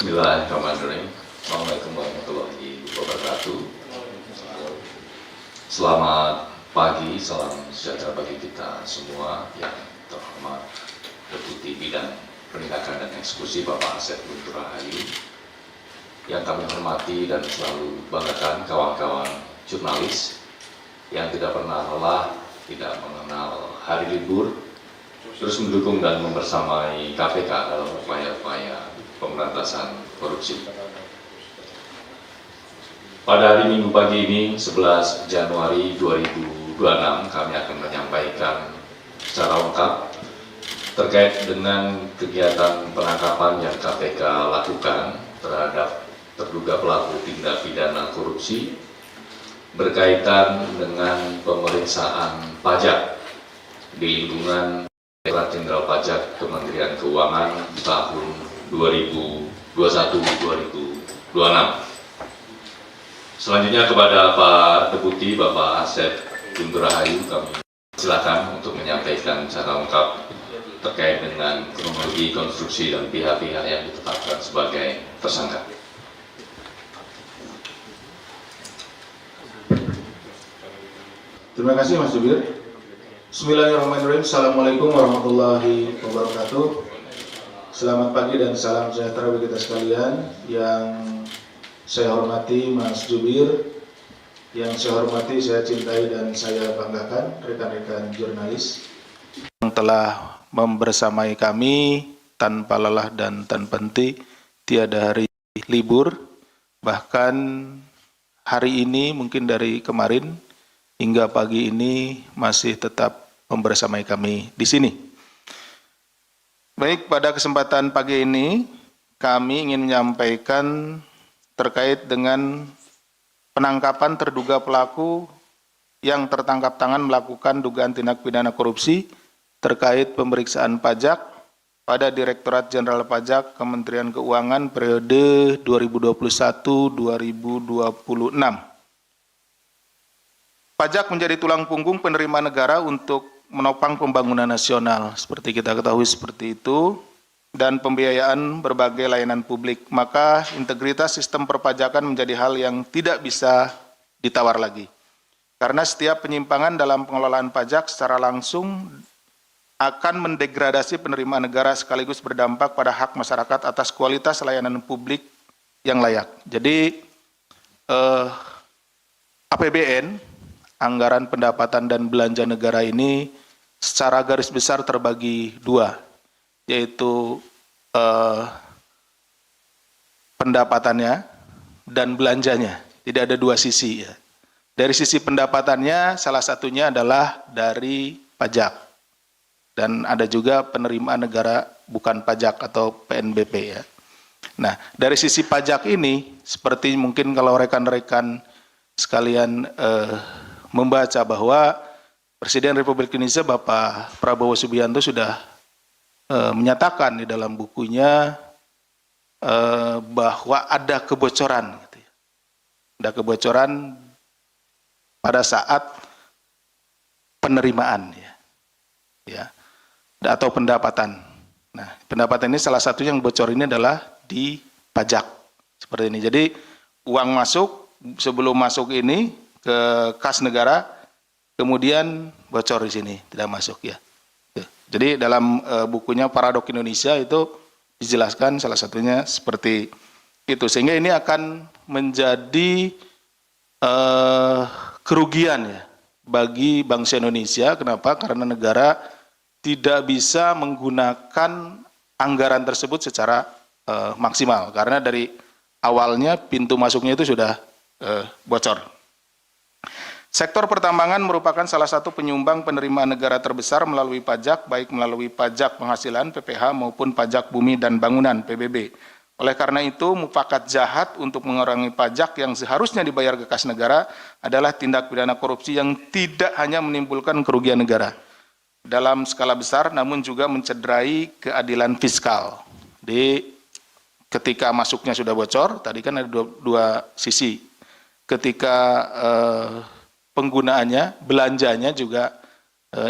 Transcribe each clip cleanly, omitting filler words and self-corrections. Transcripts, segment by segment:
Bismillahirrahmanirrahim. Assalamualaikum warahmatullahi wabarakatuh. Selamat pagi, salam sejahtera bagi kita semua. Yang terhormat Deputi Bidang Penindakan dan Eksekusi Bapak Asep Guntur Rahayu, yang kami hormati dan selalu banggakan kawan-kawan jurnalis yang tidak pernah lelah, tidak mengenal hari libur, terus mendukung dan membersamai KPK dalam upaya-upaya pemberantasan korupsi. Pada hari Minggu pagi ini, 11 Januari 2026, kami akan menyampaikan secara lengkap terkait dengan kegiatan penangkapan yang KPK lakukan terhadap terduga pelaku tindak pidana korupsi berkaitan dengan pemeriksaan pajak di lingkungan Direktorat Jenderal Pajak Kementerian Keuangan tahun 2021-2026. Selanjutnya kepada Pak Deputi Bapak Asep Guntur Rahayu, kami silakan untuk menyampaikan secara lengkap terkait dengan kronologi konstruksi dan pihak-pihak yang ditetapkan sebagai tersangka. Terima kasih Mas Jubir. Bismillahirrahmanirrahim. Assalamualaikum warahmatullahi wabarakatuh. Selamat pagi dan salam sejahtera bagi kita sekalian. Yang saya hormati Mas Jubir, yang saya hormati, saya cintai dan saya banggakan rekan-rekan jurnalis yang telah membersamai kami tanpa lelah dan tanpa henti, tiada hari libur. Bahkan hari ini mungkin dari kemarin hingga pagi ini masih tetap membersamai kami di sini. Baik, pada kesempatan pagi ini kami ingin menyampaikan terkait dengan penangkapan terduga pelaku yang tertangkap tangan melakukan dugaan tindak pidana korupsi terkait pemeriksaan pajak pada Direktorat Jenderal Pajak Kementerian Keuangan periode 2021-2026. Pajak menjadi tulang punggung penerimaan negara untuk menopang pembangunan nasional, seperti kita ketahui seperti itu, dan pembiayaan berbagai layanan publik. Maka integritas sistem perpajakan menjadi hal yang tidak bisa ditawar lagi. Karena setiap penyimpangan dalam pengelolaan pajak secara langsung akan mendegradasi penerimaan negara sekaligus berdampak pada hak masyarakat atas kualitas layanan publik yang layak. Jadi APBN, anggaran pendapatan dan belanja negara ini secara garis besar terbagi dua, yaitu pendapatannya dan belanjanya. Tidak ada dua sisi ya. Dari sisi pendapatannya salah satunya adalah dari pajak, dan ada juga penerimaan negara bukan pajak atau PNBP ya. Nah, dari sisi pajak ini seperti mungkin kalau rekan-rekan sekalian membaca bahwa Presiden Republik Indonesia Bapak Prabowo Subianto sudah menyatakan di dalam bukunya bahwa ada kebocoran, gitu ya. Ada kebocoran pada saat penerimaan ya, atau pendapatan. Nah, pendapatan ini salah satu yang bocor ini adalah di pajak seperti ini. Jadi uang masuk, sebelum masuk ini ke kas negara, kemudian bocor di sini, tidak masuk ya. Jadi dalam bukunya Paradok Indonesia itu dijelaskan salah satunya seperti itu. Sehingga ini akan menjadi kerugian ya bagi bangsa Indonesia. Kenapa? Karena negara tidak bisa menggunakan anggaran tersebut secara maksimal. Karena dari awalnya pintu masuknya itu sudah bocor. Sektor pertambangan merupakan salah satu penyumbang penerimaan negara terbesar melalui pajak, baik melalui pajak penghasilan PPH maupun pajak bumi dan bangunan PBB. Oleh karena itu, mufakat jahat untuk mengurangi pajak yang seharusnya dibayar ke kas negara adalah tindak pidana korupsi yang tidak hanya menimbulkan kerugian negara dalam skala besar, namun juga mencederai keadilan fiskal. Ketika masuknya sudah bocor, tadi kan ada dua sisi. Ketika penggunaannya, belanjanya juga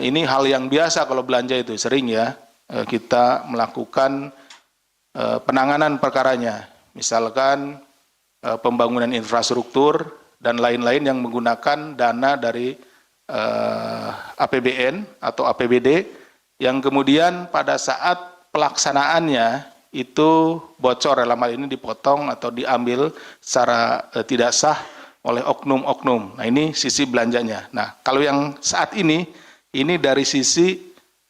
ini hal yang biasa kalau belanja itu sering ya kita melakukan penanganan perkaranya. misalkan pembangunan infrastruktur dan lain-lain yang menggunakan dana dari APBN atau APBD yang kemudian pada saat pelaksanaannya itu bocor, dalam hal ini dipotong atau diambil secara tidak sah oleh oknum-oknum. Nah, ini sisi belanjanya. Nah, kalau yang saat ini dari sisi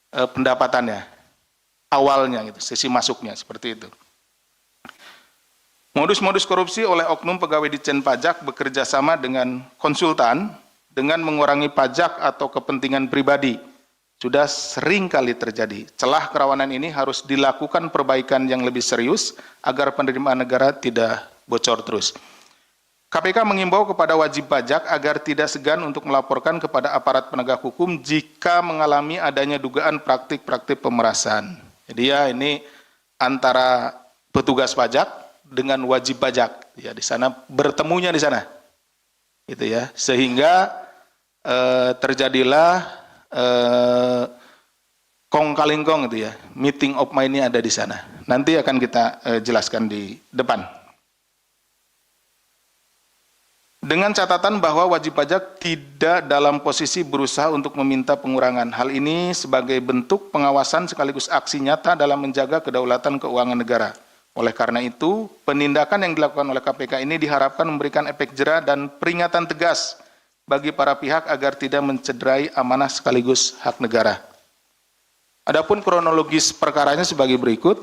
pendapatannya, awalnya gitu, sisi masuknya seperti itu. Modus-modus korupsi oleh oknum pegawai Ditjen Pajak bekerja sama dengan konsultan dengan mengurangi pajak atau kepentingan pribadi. Sudah sering kali terjadi. Celah kerawanan ini harus dilakukan perbaikan yang lebih serius agar penerimaan negara tidak bocor terus. KPK mengimbau kepada wajib pajak agar tidak segan untuk melaporkan kepada aparat penegak hukum jika mengalami adanya dugaan praktik-praktik pemerasan. Jadi ya ini antara petugas pajak dengan wajib pajak, ya di sana bertemunya di sana, gitu ya, sehingga terjadilah kong kali kong gitu ya, meeting of mind-nya ada di sana. Nanti akan kita jelaskan di depan. Dengan catatan bahwa wajib pajak tidak dalam posisi berusaha untuk meminta pengurangan. Hal ini sebagai bentuk pengawasan sekaligus aksi nyata dalam menjaga kedaulatan keuangan negara. Oleh karena itu, penindakan yang dilakukan oleh KPK ini diharapkan memberikan efek jera dan peringatan tegas bagi para pihak agar tidak mencederai amanah sekaligus hak negara. Adapun kronologis perkaranya sebagai berikut.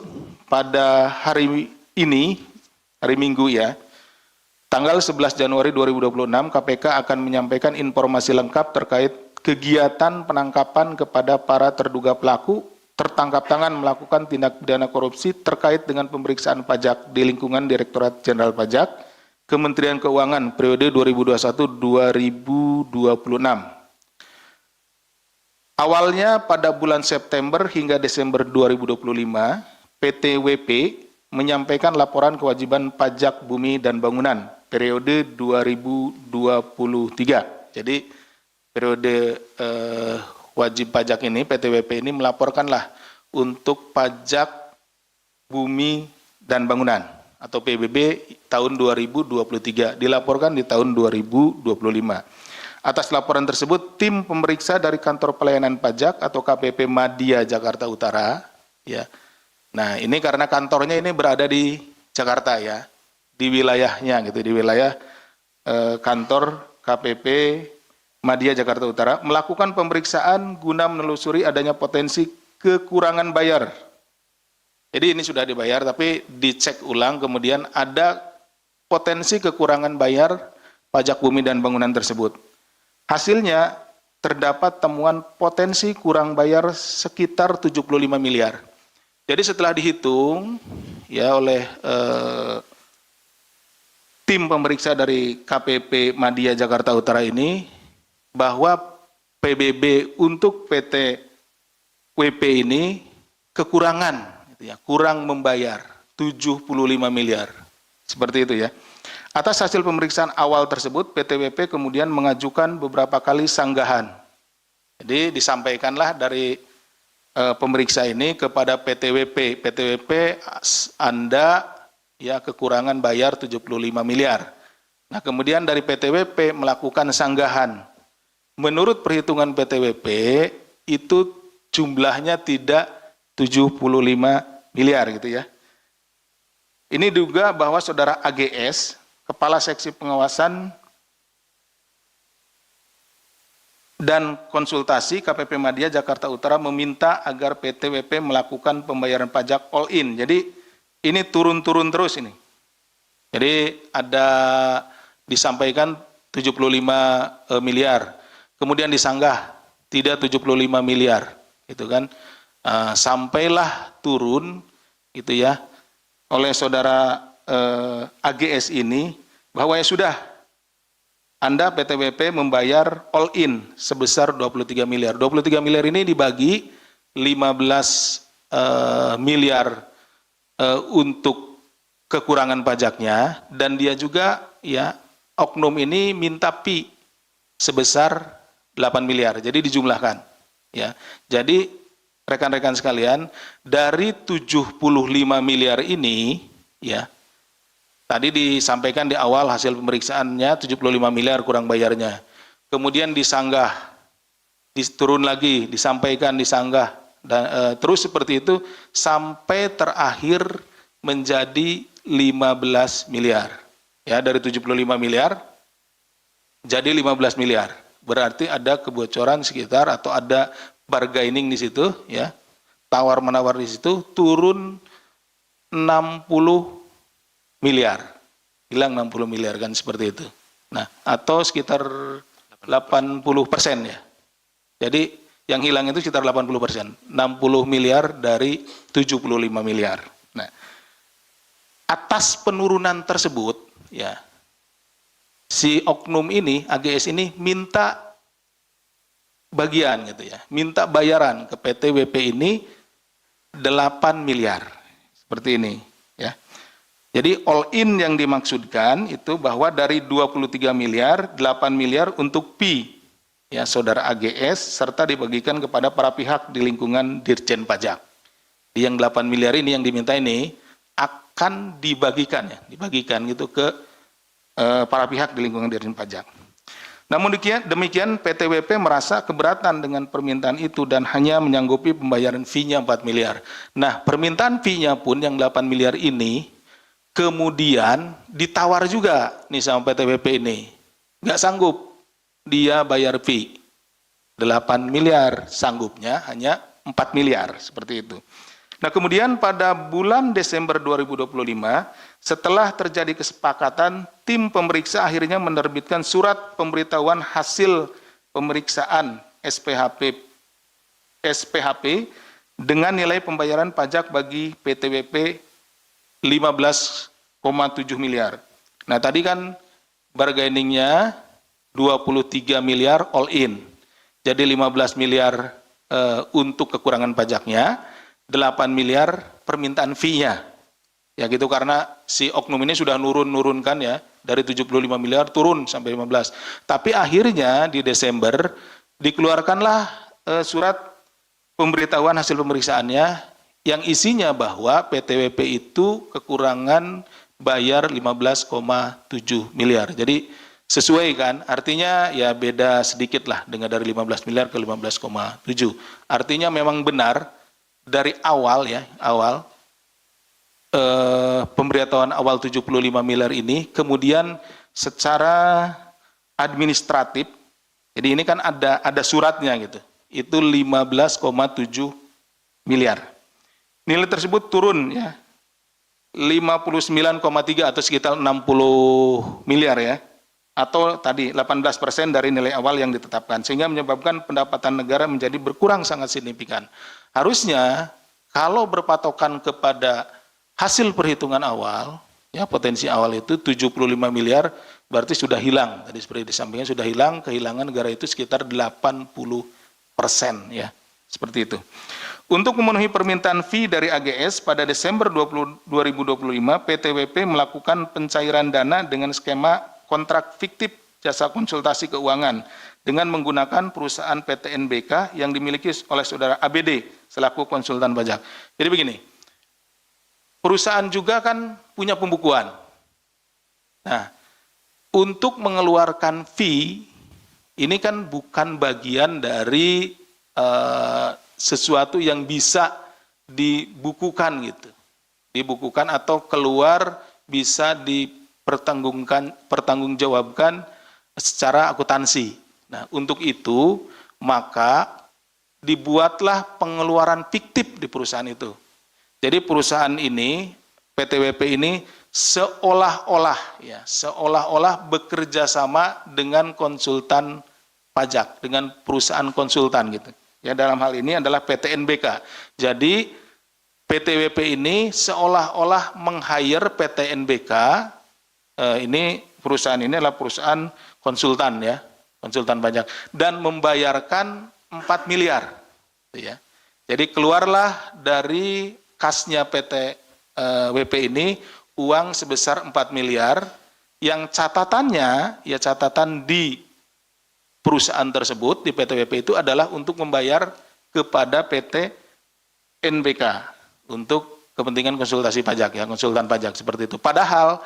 Pada hari ini, hari Minggu ya, tanggal 11 Januari 2026, KPK akan menyampaikan informasi lengkap terkait kegiatan penangkapan kepada para terduga pelaku tertangkap tangan melakukan tindak pidana korupsi terkait dengan pemeriksaan pajak di lingkungan Direktorat Jenderal Pajak, Kementerian Keuangan periode 2021-2026. Awalnya pada bulan September hingga Desember 2025, PTWP menyampaikan laporan kewajiban pajak bumi dan bangunan periode 2023. Jadi periode wajib pajak ini, PTWP ini melaporkanlah untuk pajak bumi dan bangunan atau PBB tahun 2023, dilaporkan di tahun 2025. Atas laporan tersebut, tim pemeriksa dari Kantor Pelayanan Pajak atau KPP Madya Jakarta Utara, ya. Nah, ini karena kantornya ini berada di Jakarta ya, di wilayahnya gitu, di wilayah kantor KPP Madya Jakarta Utara melakukan pemeriksaan guna menelusuri adanya potensi kekurangan bayar. Jadi ini sudah dibayar tapi dicek ulang kemudian ada potensi kekurangan bayar pajak bumi dan bangunan tersebut. Hasilnya terdapat temuan potensi kurang bayar sekitar 75 miliar. Jadi setelah dihitung ya oleh tim pemeriksa dari KPP Madya Jakarta Utara ini, bahwa PBB untuk PT WP ini kekurangan, gitu ya, kurang membayar 75 miliar, seperti itu ya. Atas hasil pemeriksaan awal tersebut, PT WP kemudian mengajukan beberapa kali sanggahan. Jadi disampaikanlah dari pemeriksa ini kepada PT WP, Anda ya kekurangan bayar 75 miliar. Nah kemudian dari PT WP melakukan sanggahan. Menurut perhitungan PTWP itu jumlahnya tidak 75 miliar gitu ya. Ini juga bahwa saudara AGS, Kepala Seksi Pengawasan dan Konsultasi KPP Madya Jakarta Utara meminta agar PTWP melakukan pembayaran pajak all in. Jadi ini turun-turun terus ini. Jadi ada disampaikan 75 miliar. Kemudian disanggah tidak 75 miliar, gitu kan? Sampailah turun, gitu ya, oleh saudara AGS ini bahwa ya sudah, Anda PTWP membayar all in sebesar 23 miliar. 23 miliar ini dibagi 15 miliar untuk kekurangan pajaknya dan dia juga ya oknum ini minta pi sebesar 8 miliar, jadi dijumlahkan. Ya, jadi rekan-rekan sekalian, dari 75 miliar ini, ya, Tadi disampaikan di awal hasil pemeriksaannya 75 miliar kurang bayarnya. Kemudian disanggah, turun lagi, disampaikan, disanggah, dan terus seperti itu sampai terakhir menjadi 15 miliar. Ya, dari 75 miliar jadi 15 miliar. Berarti ada kebocoran sekitar atau ada bargaining di situ, ya. Tawar-menawar di situ, turun 60 miliar. Hilang 60 miliar kan seperti itu. Nah, atau sekitar 80% ya. Jadi yang hilang itu sekitar 80%. 60 miliar dari 75 miliar. Nah, atas penurunan tersebut, ya, si oknum ini, AGS ini minta bagian gitu ya, minta bayaran ke PT WP ini 8 miliar. Seperti ini, ya. Jadi all in yang dimaksudkan itu bahwa dari 23 miliar, 8 miliar untuk fee, ya, saudara AGS, serta dibagikan kepada para pihak di lingkungan Dirjen Pajak. Yang 8 miliar ini yang diminta ini akan dibagikan, ya, dibagikan gitu ke para pihak di lingkungan Dirjen Pajak. Namun demikian PT WP merasa keberatan dengan permintaan itu dan hanya menyanggupi pembayaran fee-nya 4 miliar. Nah, permintaan fee-nya pun yang 8 miliar ini kemudian ditawar juga nih sama PT WP ini. Nggak sanggup dia bayar fee 8 miliar, sanggupnya hanya 4 miliar, seperti itu. Nah, kemudian pada bulan Desember 2025, setelah terjadi kesepakatan, tim pemeriksa akhirnya menerbitkan surat pemberitahuan hasil pemeriksaan SPHP dengan nilai pembayaran pajak bagi PT WP 15,7 miliar. Nah, tadi kan bargainingnya 23 miliar all in. Jadi 15 miliar untuk kekurangan pajaknya, 8 miliar permintaan fee-nya. Ya gitu, karena si oknum ini sudah nurunkan ya, dari 75 miliar turun sampai 15. Tapi akhirnya di Desember dikeluarkanlah surat pemberitahuan hasil pemeriksaannya yang isinya bahwa PT WP itu kekurangan bayar 15,7 miliar. Jadi sesuai kan, artinya ya beda sedikit lah dengan dari 15 miliar ke 15,7. Artinya memang benar dari awal ya, pemberitahuan awal 75 miliar ini, kemudian secara administratif, jadi ini kan ada suratnya gitu, itu 15,7 miliar. Nilai tersebut turun ya, 59,3 atau sekitar 60 miliar ya, atau tadi 18% dari nilai awal yang ditetapkan, sehingga menyebabkan pendapatan negara menjadi berkurang sangat signifikan. Harusnya kalau berpatokan kepada hasil perhitungan awal, ya potensi awal itu 75 miliar, berarti sudah hilang. Tadi seperti disampaikan sudah hilang, kehilangan negara itu sekitar 80% ya, seperti itu. Untuk memenuhi permintaan fee dari AGS pada Desember 2025, PT WP melakukan pencairan dana dengan skema kontrak fiktif jasa konsultasi keuangan dengan menggunakan perusahaan PT NBK yang dimiliki oleh saudara ABD selaku konsultan pajak. Jadi begini, perusahaan juga kan punya pembukuan. Nah, untuk mengeluarkan fee, ini kan bukan bagian dari sesuatu yang bisa dibukukan gitu. Dibukukan atau keluar bisa pertanggungjawabkan secara akuntansi. Nah, untuk itu maka dibuatlah pengeluaran fiktif di perusahaan itu. Jadi perusahaan ini, PT WP ini seolah-olah bekerja sama dengan konsultan pajak, dengan perusahaan konsultan gitu. Ya, dalam hal ini adalah PT NBK. Jadi PT WP ini seolah-olah meng-hire PT NBK, ini perusahaan ini adalah perusahaan konsultan ya, konsultan pajak, dan membayarkan 4 miliar. Ya. Jadi keluarlah dari kasnya PT WP ini uang sebesar 4 miliar yang catatannya, ya catatan di perusahaan tersebut, di PT WP itu adalah untuk membayar kepada PT NBK untuk kepentingan konsultasi pajak, ya konsultan pajak seperti itu. Padahal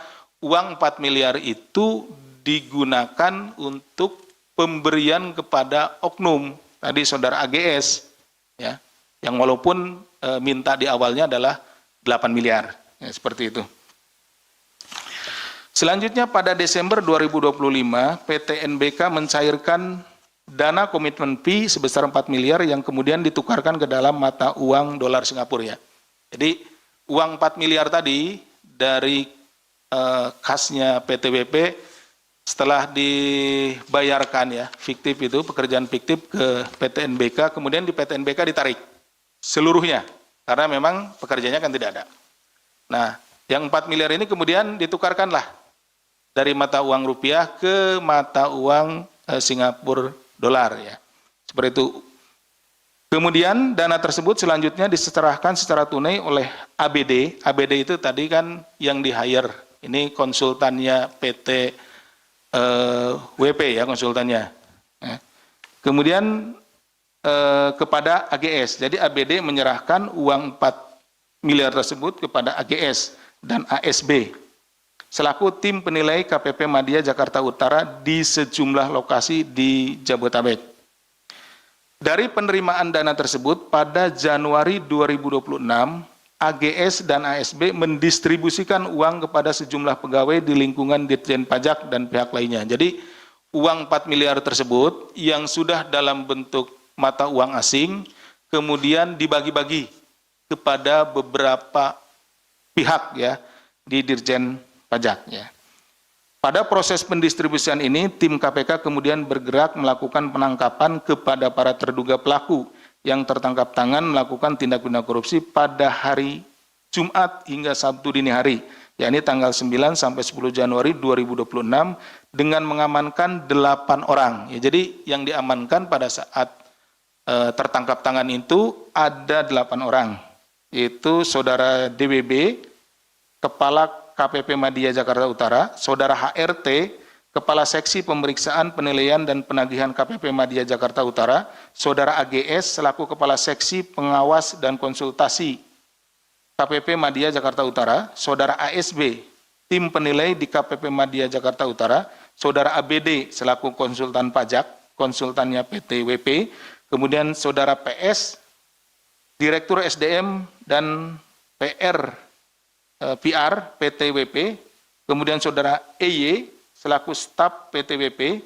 uang 4 miliar itu digunakan untuk pemberian kepada oknum. Tadi saudara AGS, ya, yang walaupun minta di awalnya adalah 8 miliar, ya, seperti itu. Selanjutnya pada Desember 2025, PT NBK mencairkan dana komitmen fee sebesar 4 miliar yang kemudian ditukarkan ke dalam mata uang dolar Singapura, ya. Jadi uang 4 miliar tadi dari kasnya PTWP setelah dibayarkan, ya, fiktif itu, pekerjaan fiktif ke PT NBK, kemudian di PT NBK ditarik seluruhnya, karena memang pekerjaannya kan tidak ada. Nah, yang 4 miliar ini kemudian ditukarkanlah dari mata uang rupiah ke mata uang Singapura dolar, ya. Seperti itu. Kemudian dana tersebut selanjutnya diserahkan secara tunai oleh ABD. ABD itu tadi kan yang di-hire. Ini konsultannya PT WP, ya, konsultannya. Kemudian kepada AGS. Jadi ABD menyerahkan uang 4 miliar tersebut kepada AGS dan ASB selaku tim penilai KPP Madya Jakarta Utara di sejumlah lokasi di Jabodetabek. Dari penerimaan dana tersebut pada Januari 2026, AGS dan ASB mendistribusikan uang kepada sejumlah pegawai di lingkungan Ditjen Pajak dan pihak lainnya. Jadi uang 4 miliar tersebut yang sudah dalam bentuk mata uang asing kemudian dibagi-bagi kepada beberapa pihak, ya, di Dirjen Pajak, ya. Pada proses pendistribusian ini, tim KPK kemudian bergerak melakukan penangkapan kepada para terduga pelaku yang tertangkap tangan melakukan tindak pidana korupsi pada hari Jumat hingga Sabtu dini hari, yakni tanggal 9 sampai 10 Januari 2026 dengan mengamankan 8 orang. Ya, jadi yang diamankan pada saat tertangkap tangan itu ada 8 orang, yaitu Saudara DWB, Kepala KPP Madya Jakarta Utara, Saudara HRT, Kepala Seksi Pemeriksaan, Penilaian, dan Penagihan KPP Madya Jakarta Utara, Saudara AGS selaku Kepala Seksi Pengawas dan Konsultasi KPP Madya Jakarta Utara, Saudara ASB, Tim Penilai di KPP Madya Jakarta Utara, Saudara ABD selaku Konsultan Pajak, konsultannya PT WP, kemudian Saudara PS, Direktur SDM dan PR PT WP, kemudian Saudara EY selaku staf PT WP,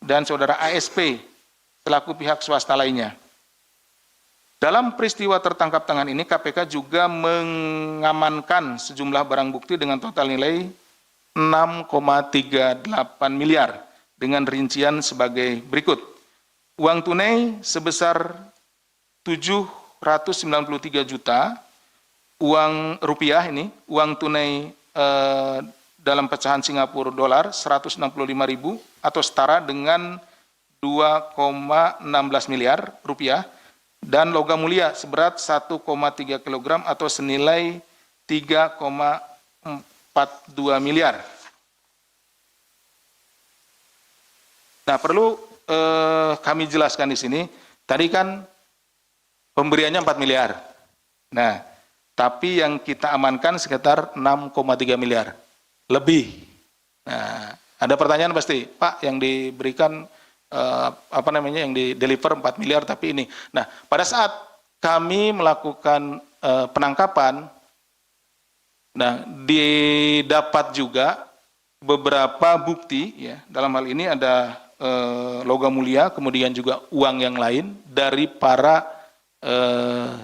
dan Saudara ASP selaku pihak swasta lainnya. Dalam peristiwa tertangkap tangan ini, KPK juga mengamankan sejumlah barang bukti dengan total nilai 6,38 miliar dengan rincian sebagai berikut. Uang tunai sebesar 793 juta, uang rupiah ini, uang tunai dalam pecahan Singapura dolar 165.000 atau setara dengan 2,16 miliar rupiah, dan logam mulia seberat 1,3 kg atau senilai 3,42 miliar. Nah, perlu kami jelaskan di sini, tadi kan pemberiannya 4 miliar. Nah, tapi yang kita amankan sekitar 6,3 miliar lebih. Nah, ada pertanyaan pasti, Pak, yang diberikan yang di deliver 4 miliar tapi ini. Nah, pada saat kami melakukan penangkapan, nah, didapat juga beberapa bukti, ya. Dalam hal ini ada logam mulia, kemudian juga uang yang lain dari para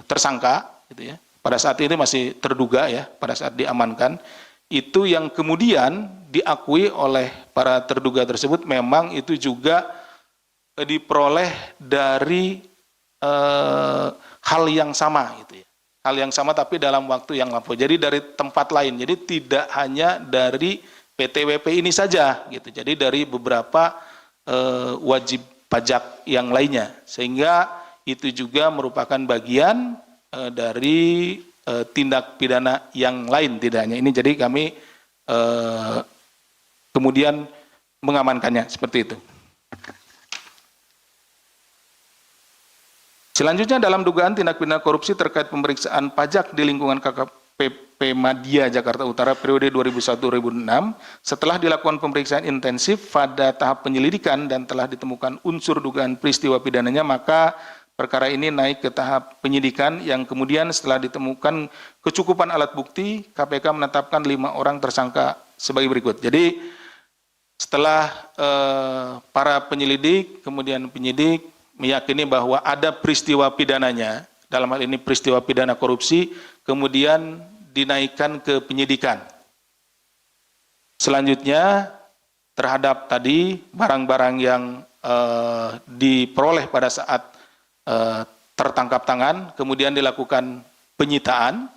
tersangka, gitu ya. Pada saat itu masih terduga, ya, pada saat diamankan, itu yang kemudian diakui oleh para terduga tersebut memang itu juga diperoleh dari hal yang sama, gitu ya. Hal yang sama tapi dalam waktu yang lampau. Jadi dari tempat lain. Jadi tidak hanya dari PTWP ini saja, gitu. Jadi dari beberapa wajib pajak yang lainnya. Sehingga itu juga merupakan bagian dari tindak pidana yang lain, tidak hanya ini. Jadi kami kemudian mengamankannya seperti itu. Selanjutnya dalam dugaan tindak pidana korupsi terkait pemeriksaan pajak di lingkungan KPP Madya Jakarta Utara periode 2001-2006, setelah dilakukan pemeriksaan intensif pada tahap penyelidikan dan telah ditemukan unsur dugaan peristiwa pidananya, maka perkara ini naik ke tahap penyidikan yang kemudian setelah ditemukan kecukupan alat bukti, KPK menetapkan 5 orang tersangka sebagai berikut. Jadi setelah para penyelidik, kemudian penyidik meyakini bahwa ada peristiwa pidananya, dalam hal ini peristiwa pidana korupsi, kemudian dinaikkan ke penyidikan. Selanjutnya terhadap tadi barang-barang yang diperoleh pada saat tertangkap tangan, kemudian dilakukan penyitaan,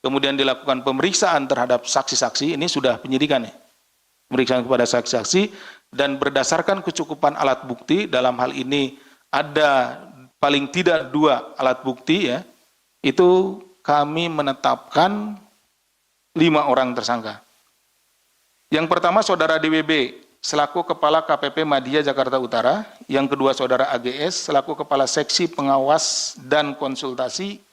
kemudian dilakukan pemeriksaan terhadap saksi-saksi, ini sudah penyidikan ya, pemeriksaan kepada saksi-saksi, dan berdasarkan kecukupan alat bukti, dalam hal ini ada paling tidak 2 alat bukti ya, itu kami menetapkan 5 orang tersangka. Yang pertama saudara DWB selaku Kepala KPP Madya Jakarta Utara, yang kedua saudara AGS selaku Kepala Seksi Pengawas dan Konsultasi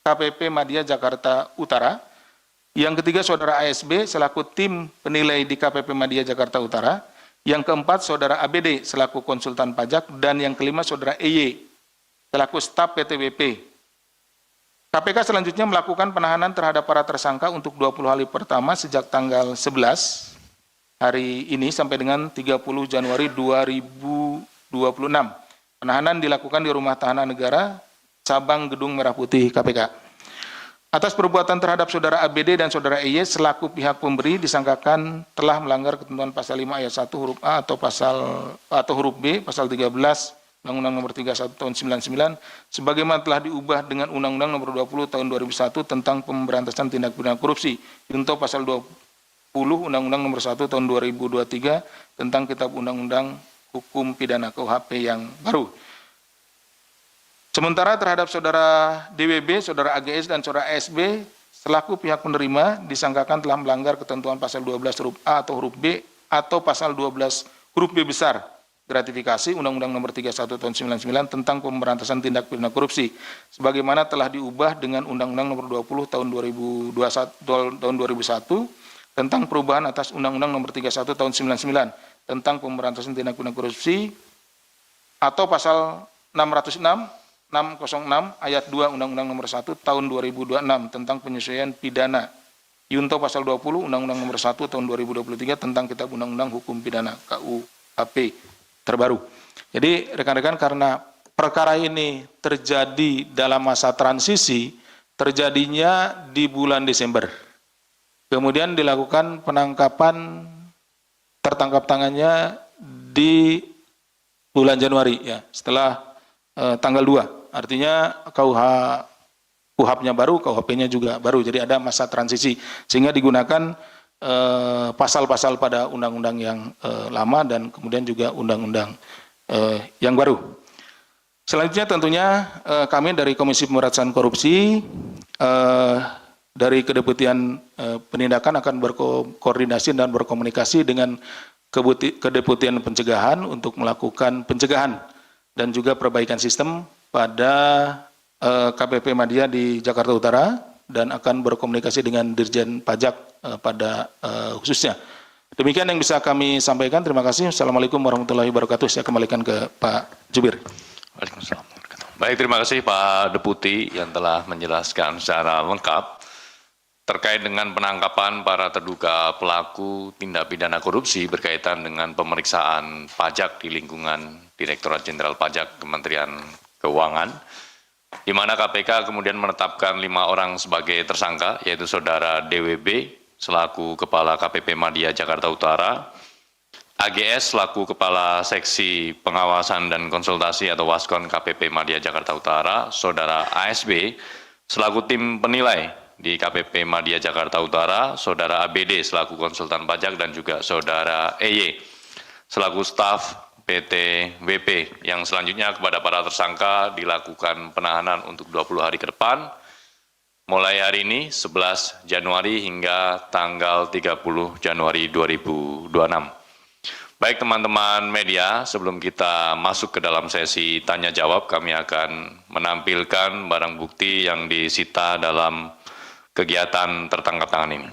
KPP Madya Jakarta Utara, yang ketiga saudara ASB selaku tim penilai di KPP Madya Jakarta Utara, yang keempat saudara ABD selaku konsultan pajak, dan yang kelima saudara EY selaku staf PTBP. KPK selanjutnya melakukan penahanan terhadap para tersangka untuk 20 hari pertama sejak tanggal 11 hari ini sampai dengan 30 Januari 2026. Penahanan dilakukan di Rumah Tahanan Negara, Cabang Gedung Merah Putih KPK. Atas perbuatan terhadap saudara ABD dan saudara EY selaku pihak pemberi disangkakan telah melanggar ketentuan pasal 5 ayat 1 huruf A atau huruf B pasal 13 Undang-Undang Nomor 31 Tahun 99 sebagaimana telah diubah dengan Undang-Undang Nomor 20 Tahun 2001 tentang pemberantasan tindak pidana korupsi, junto pasal 20 Undang-Undang Nomor 1 Tahun 2023 tentang Kitab Undang-Undang Hukum Pidana KUHP yang baru. Sementara terhadap saudara DWB, saudara AGS, dan saudara ASB selaku pihak penerima disangkakan telah melanggar ketentuan pasal 12 huruf A atau huruf B atau pasal 12 huruf B besar gratifikasi Undang-Undang Nomor 31 Tahun 99 tentang pemberantasan tindak pidana korupsi sebagaimana telah diubah dengan Undang-Undang Nomor 20 Tahun 2001 tentang perubahan atas Undang-Undang Nomor 31 Tahun 99 tentang pemberantasan tindak pidana korupsi atau pasal 606 ayat 2 Undang-Undang Nomor 1 Tahun 2026 tentang penyesuaian pidana, junto pasal 20 Undang-Undang Nomor 1 Tahun 2023 tentang Kitab Undang-Undang Hukum Pidana KUHP terbaru. Jadi rekan-rekan, karena perkara ini terjadi dalam masa transisi, terjadinya di bulan Desember. Kemudian dilakukan penangkapan, tertangkap tangannya di bulan Januari ya, setelah tanggal 2. Artinya KUHP-nya baru, KUHP-nya juga baru. Jadi ada masa transisi sehingga digunakan pasal-pasal pada undang-undang yang lama dan kemudian juga undang-undang yang baru. Selanjutnya tentunya kami dari Komisi Pemberantasan Korupsi dari Kedeputian Penindakan akan berkoordinasi dan berkomunikasi dengan Kedeputian Pencegahan untuk melakukan pencegahan dan juga perbaikan sistem pada KPP Madya di Jakarta Utara dan akan berkomunikasi dengan Dirjen Pajak pada khususnya. Demikian yang bisa kami sampaikan. Terima kasih. Assalamualaikum warahmatullahi wabarakatuh. Saya kembalikan ke Pak Jubir. Waalaikumsalam. Baik, terima kasih Pak Deputi yang telah menjelaskan secara lengkap terkait dengan penangkapan para terduga pelaku tindak pidana korupsi berkaitan dengan pemeriksaan pajak di lingkungan Direktorat Jenderal Pajak Kementerian Keuangan, di mana KPK kemudian menetapkan 5 orang sebagai tersangka, yaitu saudara DWB selaku Kepala KPP Madya Jakarta Utara, AGS selaku Kepala Seksi Pengawasan dan Konsultasi atau Waskon KPP Madya Jakarta Utara, saudara ASB selaku tim penilai di KPP Madya Jakarta Utara, saudara ABD selaku konsultan pajak, dan juga saudara EY selaku staf PTWP. Yang selanjutnya kepada para tersangka dilakukan penahanan untuk 20 hari ke depan, mulai hari ini 11 Januari hingga tanggal 30 Januari 2026. Baik teman-teman media, sebelum kita masuk ke dalam sesi tanya jawab, kami akan menampilkan barang bukti yang disita dalam kegiatan tertangkap tangan ini.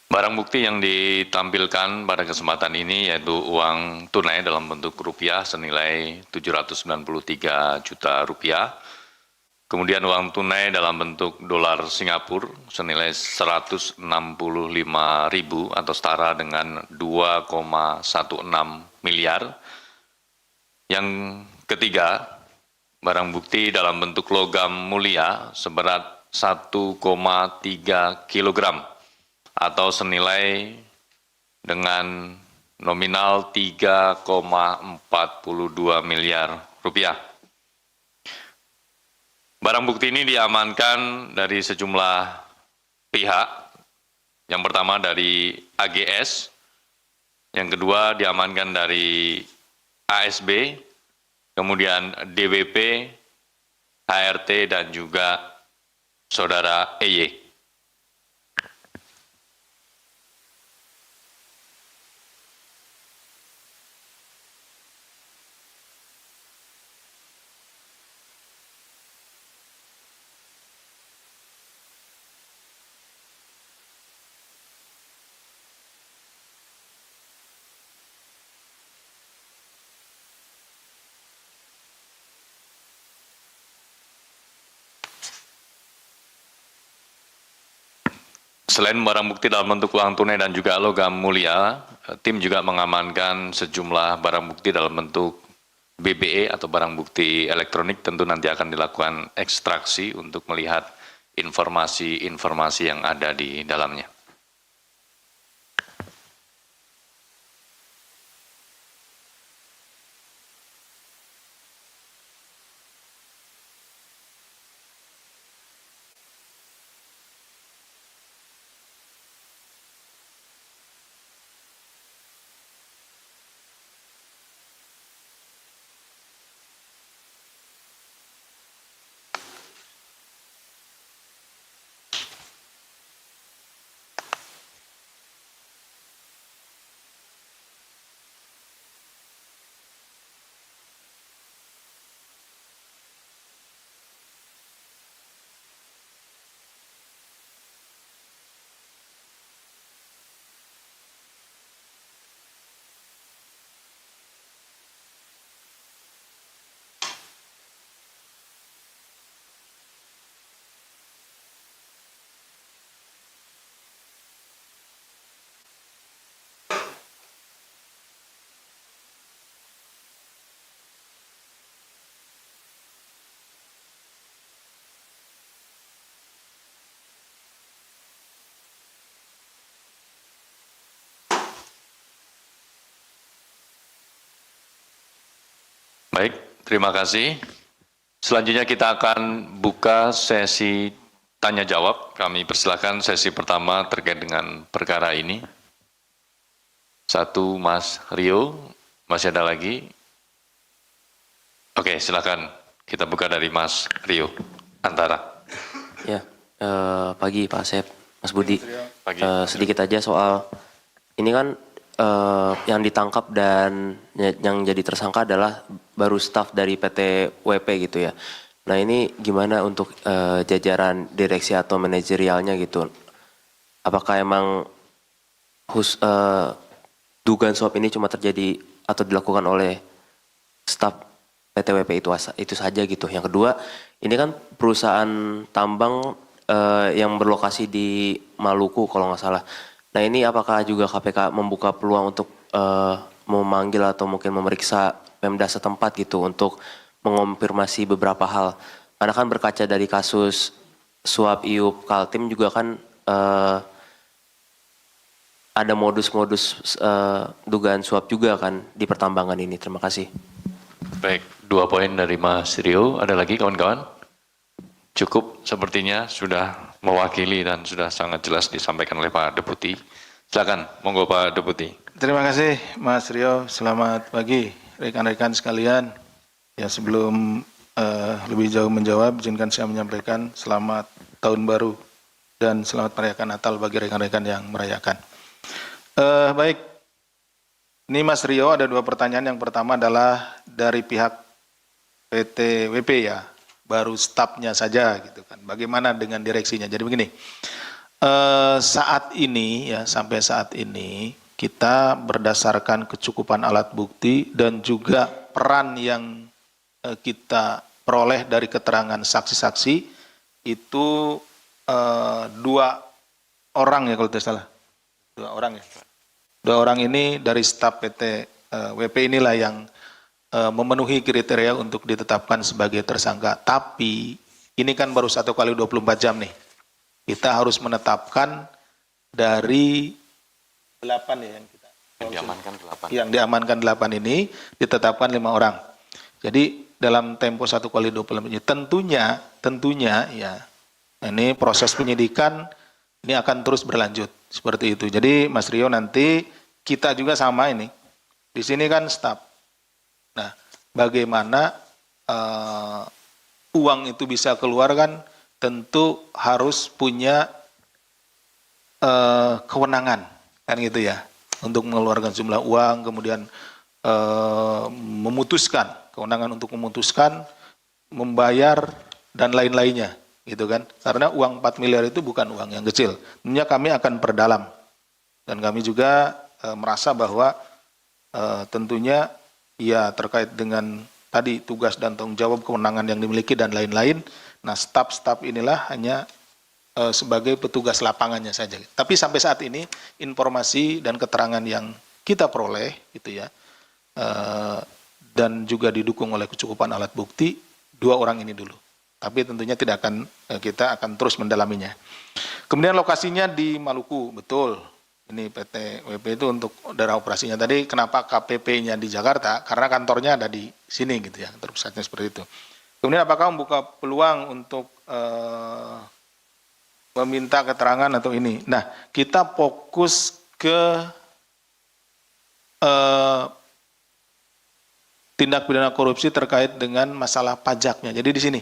Barang bukti yang ditampilkan pada kesempatan ini yaitu uang tunai dalam bentuk rupiah senilai 793 juta rupiah, kemudian uang tunai dalam bentuk dolar Singapura senilai 165.000 atau setara dengan 2,16 miliar. Yang ketiga, barang bukti dalam bentuk logam mulia seberat 1,3 kilogram atau senilai dengan nominal 3,42 miliar rupiah. Barang bukti ini diamankan dari sejumlah pihak. Yang pertama dari AGS, yang kedua diamankan dari ASB, kemudian DWP, HRT, dan juga saudara EY. Selain barang bukti dalam bentuk uang tunai dan juga logam mulia, tim juga mengamankan sejumlah barang bukti dalam bentuk BBE atau barang bukti elektronik. Tentu nanti akan dilakukan ekstraksi untuk melihat informasi-informasi yang ada di dalamnya. Baik, terima kasih. Selanjutnya kita akan buka sesi tanya jawab. Kami persilakan sesi pertama terkait dengan perkara ini. Satu, Mas Rio. Masih ada lagi? Oke, silakan. Kita buka dari Mas Rio Antara. Ya, pagi Pak Asep, Mas Budi. Pagi. Sedikit aja soal ini kan yang ditangkap dan yang jadi tersangka adalah baru staf dari PT WP gitu ya. Nah ini gimana untuk jajaran direksi atau manajerialnya gitu? Apakah emang dugaan suap ini cuma terjadi atau dilakukan oleh staf PT WP itu saja gitu? Yang kedua, ini kan perusahaan tambang yang berlokasi di Maluku kalau nggak salah. Nah ini apakah juga KPK membuka peluang untuk memanggil atau mungkin memeriksa Pemda setempat gitu untuk mengonfirmasi beberapa hal. Karena kan berkaca dari kasus suap IUP Kaltim juga kan ada modus-modus dugaan suap juga kan di pertambangan ini. Terima kasih. Baik, 2 poin dari Mas Rio. Ada lagi kawan-kawan? Cukup sepertinya sudah mewakili dan sudah sangat jelas disampaikan oleh Pak Deputi. Silakan, monggo Pak Deputi. Terima kasih Mas Rio. Selamat pagi rekan-rekan sekalian. Ya sebelum lebih jauh menjawab, izinkan saya menyampaikan selamat tahun baru dan selamat merayakan Natal bagi rekan-rekan yang merayakan. Baik, ini Mas Rio ada 2 pertanyaan. Yang pertama adalah dari pihak PT WP ya, baru stafnya saja gitu kan. Bagaimana dengan direksinya? Jadi begini, saat ini ya sampai saat ini kita berdasarkan kecukupan alat bukti dan juga peran yang kita peroleh dari keterangan saksi-saksi itu 2 orang ya kalau tidak salah, 2 orang ya. 2 orang ini dari staf PT WP inilah yang memenuhi kriteria untuk ditetapkan sebagai tersangka. Tapi ini kan baru 1 kali 24 jam nih. Kita harus menetapkan dari 8 ya yang kita Diamankan 8. yang diamankan 8 ini ditetapkan 5 orang. Jadi dalam tempo 1 kali 24 jam tentunya ya ini proses penyidikan ini akan terus berlanjut seperti itu. Jadi Mas Rio nanti kita juga sama ini. Di sini kan staf. Nah, bagaimana uang itu bisa keluar kan tentu harus punya kewenangan kan gitu ya untuk mengeluarkan jumlah uang, kemudian memutuskan, kewenangan untuk memutuskan, membayar dan lain-lainnya gitu kan. Karena uang 4 miliar itu bukan uang yang kecil. Tentunya kami akan perdalam dan kami juga merasa bahwa tentunya ya terkait dengan tadi tugas dan tanggung jawab kewenangan yang dimiliki dan lain-lain. Nah, staf-staf inilah hanya sebagai petugas lapangannya saja. Tapi sampai saat ini informasi dan keterangan yang kita peroleh gitu ya dan juga didukung oleh kecukupan alat bukti 2 orang ini dulu. Tapi tentunya tidak akan kita akan terus mendalaminya. Kemudian lokasinya di Maluku, betul. Ini PT WP itu untuk daerah operasinya. Tadi kenapa KPP-nya di Jakarta? Karena kantornya ada di sini gitu ya, terpusatnya seperti itu. Kemudian apakah membuka peluang untuk meminta keterangan atau ini? Nah, kita fokus ke tindak pidana korupsi terkait dengan masalah pajaknya. Jadi di sini,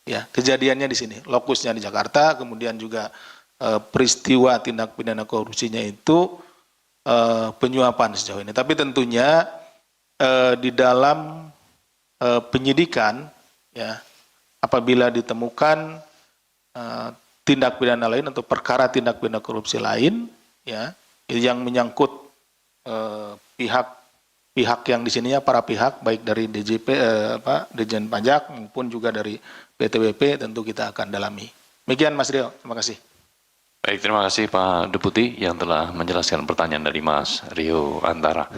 ya kejadiannya di sini, lokusnya di Jakarta, kemudian juga peristiwa tindak pidana korupsinya itu penyuapan sejauh ini. Tapi tentunya di dalam penyidikan, ya apabila ditemukan tindak pidana lain atau perkara tindak pidana korupsi lain, ya yang menyangkut pihak yang di sininya para pihak baik dari DJP Dirjen Pajak maupun juga dari PTWP tentu kita akan dalami. Demikian Mas Rio, terima kasih. Baik, terima kasih Pak Deputi yang telah menjelaskan pertanyaan dari Mas Rio Antara.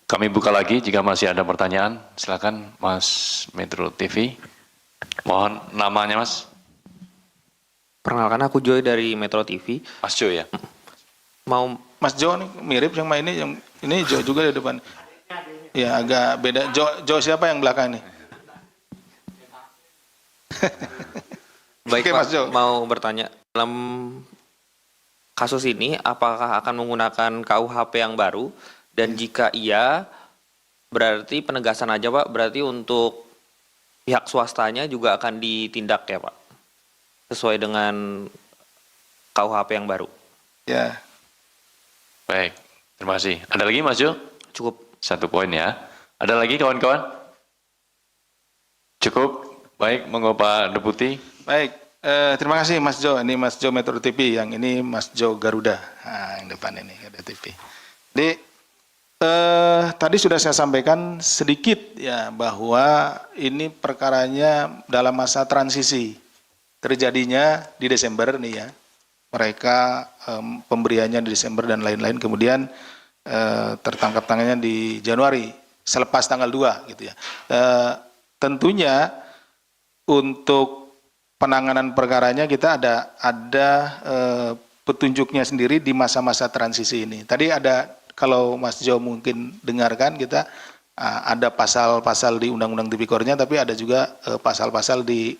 Kami buka lagi jika masih ada pertanyaan. Silakan Mas Metro TV. Mohon namanya Mas. Perkenalkan aku Joy dari Metro TV. Mas Jo ya. Mau Mas Jo nih mirip sama ini, yang ini Jo juga di depan. Ya agak beda. Jo siapa yang belakang nih? baik Oke, Pak, Mas Jo. mau bertanya dalam kasus ini apakah akan menggunakan KUHP yang baru dan jika iya berarti penegasan aja Pak, berarti untuk pihak swastanya juga akan ditindak ya Pak sesuai dengan KUHP yang baru. Ya, Baik, Terima kasih. Ada lagi Mas Jo? Cukup. 1 poin ya. Ada lagi kawan-kawan? Cukup. Baik, monggo Pak Deputi. Baik, terima kasih Mas Jo. Ini Mas Jo Metro TV, yang ini Mas Jo Garuda. Nah, yang depan ini ada TV. Jadi tadi sudah saya sampaikan sedikit ya bahwa ini perkaranya dalam masa transisi. Terjadinya di Desember nih ya. Mereka pemberiannya di Desember dan lain-lain, kemudian tertangkap tangannya di Januari selepas tanggal 2 gitu ya. Tentunya untuk penanganan perkaranya kita ada petunjuknya sendiri di masa-masa transisi ini. Tadi ada, kalau Mas Jo mungkin dengarkan, kita ada pasal-pasal di Undang-Undang Tipikornya, tapi ada juga pasal-pasal di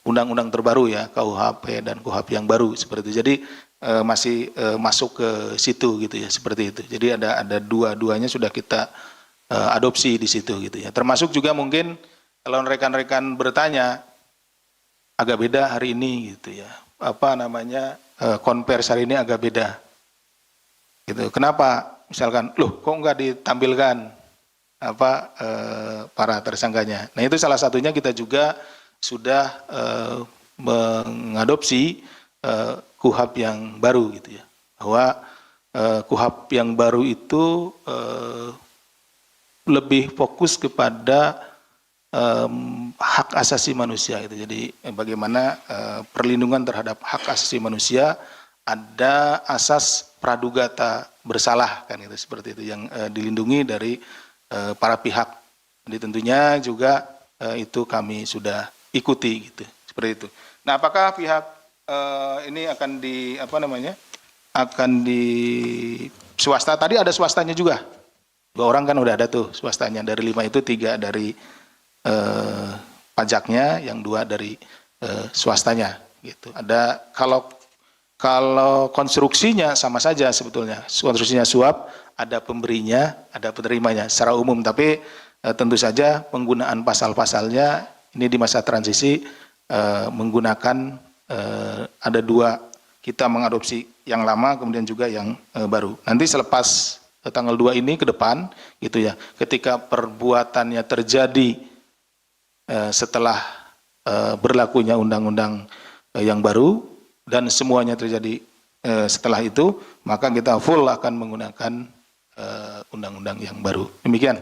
undang-undang terbaru ya, KUHP dan KUHP yang baru seperti itu. Jadi masih masuk ke situ gitu ya, seperti itu. Jadi ada dua-duanya sudah kita adopsi di situ gitu ya. Termasuk juga mungkin kalau rekan-rekan bertanya, agak beda hari ini gitu ya. Apa namanya, konvers hari ini agak beda. Gitu. Kenapa? Misalkan, loh kok nggak ditampilkan para tersangkanya. Nah itu salah satunya kita juga sudah mengadopsi KUHP yang baru gitu ya. Bahwa KUHP yang baru itu lebih fokus kepada hak asasi manusia gitu. Jadi bagaimana perlindungan terhadap hak asasi manusia, ada asas pradugata bersalah kan itu, seperti itu yang dilindungi dari para pihak. Jadi tentunya juga itu kami sudah ikuti gitu, seperti itu. Nah, apakah pihak ini akan akan di swasta? Tadi ada swastanya juga. 2 orang kan udah ada tuh swastanya, dari 5 itu 3 dari pajaknya, yang 2 dari swastanya gitu. Ada kalau konstruksinya sama saja sebetulnya. Konstruksinya suap, ada pemberinya, ada penerimanya secara umum, tapi tentu saja penggunaan pasal-pasalnya ini di masa transisi menggunakan ada 2, kita mengadopsi yang lama kemudian juga yang baru. Nanti selepas tanggal 2 ini ke depan gitu ya, ketika perbuatannya terjadi setelah berlakunya undang-undang yang baru dan semuanya terjadi setelah itu, maka kita full akan menggunakan undang-undang yang baru. Demikian.